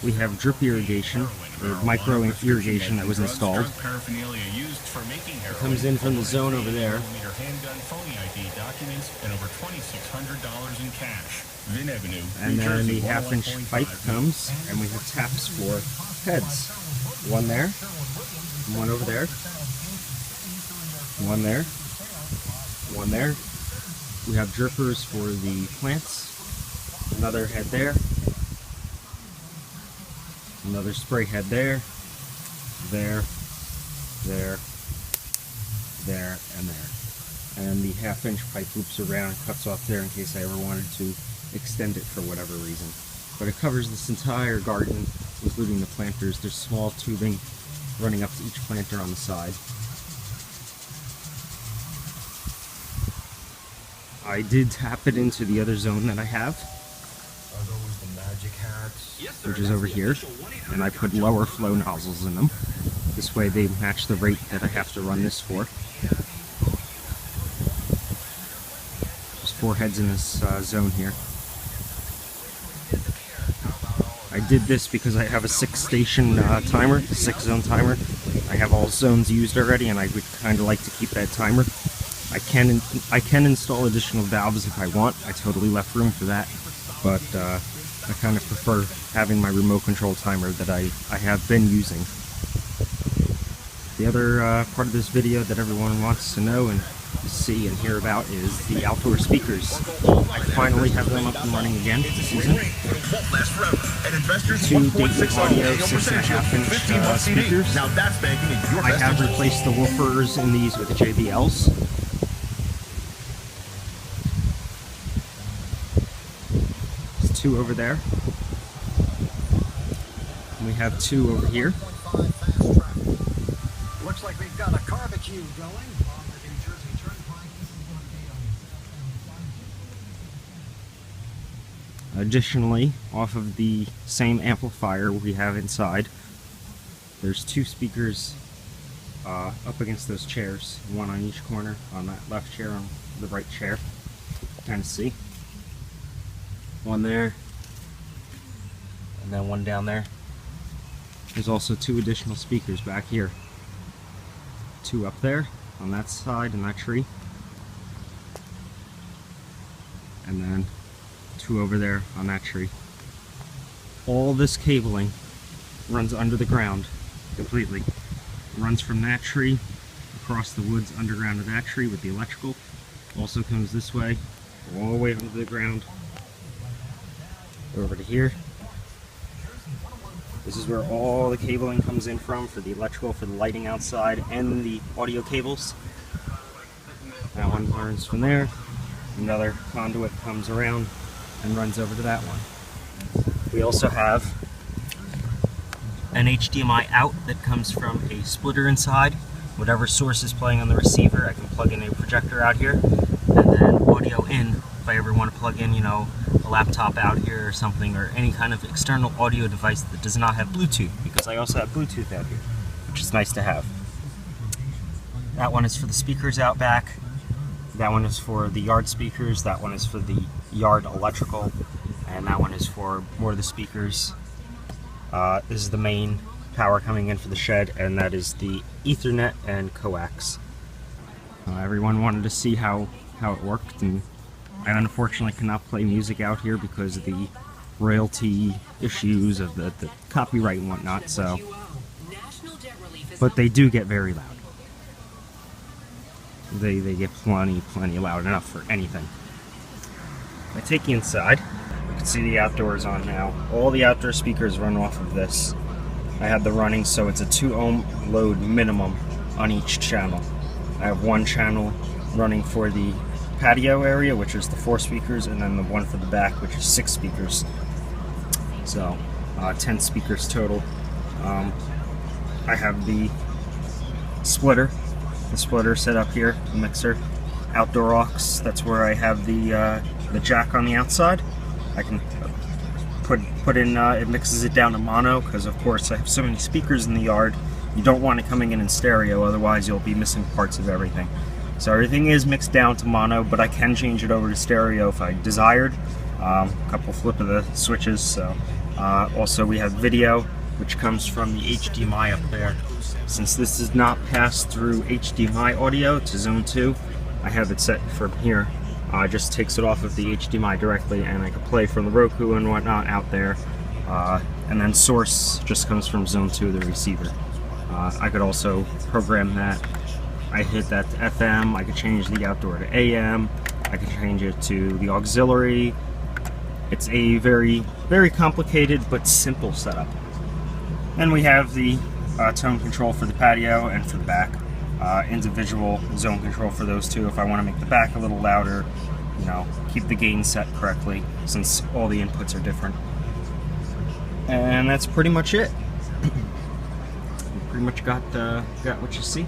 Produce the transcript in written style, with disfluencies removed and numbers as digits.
we have drip irrigation, or micro irrigation that was installed. It comes in from the zone over there. And then the half-inch pipe comes, and we have taps for heads. One there, one over there, one there, one there. We have drippers for the plants, another head there, another spray head there, there, there, there, and there. And the half-inch pipe loops around and cuts off there in case I ever wanted to extend it for whatever reason. But it covers this entire garden, including the planters. There's small tubing running up to each planter on the side. I did tap it into the other zone that I have, which is over here, and I put lower flow nozzles in them. This way they match the rate that I have to run this for. There's 4 heads in this zone here. I did this because I have a 6-station timer, a 6-zone timer. I have all zones used already, and I would kind of like to keep that timer. I can install additional valves if I want. I totally left room for that, but I kind of prefer having my remote control timer that I have been using. The other part of this video that everyone wants to know and see and hear about is the outdoor speakers. I finally have them up and running again this season. 2 Dayton Audio 6.5-inch speakers. I have replaced the woofers in these with the JBLs. There's 2 over there. And we have 2 over here. Looks like we've got a barbecue going. Additionally, off of the same amplifier we have inside, there's 2 speakers up against those chairs, one on each corner, on that left chair, on the right chair. Kind of see. One there, and then one down there. There's also 2 additional speakers back here. 2 up there, on that side in that tree. And then 2 over there on that tree. All this cabling runs under the ground completely. It runs from that tree across the woods underground to that tree with the electrical. Also comes this way, all the way under the ground, over to here. This is where all the cabling comes in from for the electrical, for the lighting outside, and the audio cables. That one runs from there. Another conduit comes around and runs over to that one. We also have an HDMI out that comes from a splitter inside. Whatever source is playing on the receiver, I can plug in a projector out here, and then audio in if I ever want to plug in, you know, a laptop out here or something, or any kind of external audio device that does not have Bluetooth, because I also have Bluetooth out here, which is nice to have. That one is for the speakers out back. That one is for the yard speakers. That one is for the yard electrical, and that one is for more of the speakers. This is the main power coming in for the shed, and that is the Ethernet and coax. Everyone wanted to see how it worked, and I unfortunately cannot play music out here because of the royalty issues of the copyright and whatnot. So, but they do get very loud. They get plenty loud enough for anything. I take you inside. You can see the outdoors on now. All the outdoor speakers run off of this. I had the running, so it's a 2 ohm load minimum on each channel. I have 1 channel running for the patio area, which is the 4 speakers, and then the one for the back, which is 6 speakers. So 10 speakers total. I have the splitter set up here, the mixer, outdoor aux. That's where I have the jack on the outside. I can put in, it mixes it down to mono, because of course I have so many speakers in the yard. You don't want it coming in stereo, otherwise you'll be missing parts of everything. So everything is mixed down to mono, but I can change it over to stereo if I desired. A couple flip of the switches, so Also, we have video, which comes from the HDMI up there. Since this does not pass through HDMI audio to Zone 2, I have it set from here. It just takes it off of the HDMI directly, and I can play from the Roku and whatnot out there. And then source just comes from Zone 2, the receiver. I could also program that. I hit that to FM, I could change the outdoor to AM, I could change it to the auxiliary. It's a very, very complicated but simple setup. Then we have the tone control for the patio and for the back. Individual zone control for those two if I want to make the back a little louder, you know, keep the gain set correctly since all the inputs are different. And that's pretty much it. You pretty much got what you see.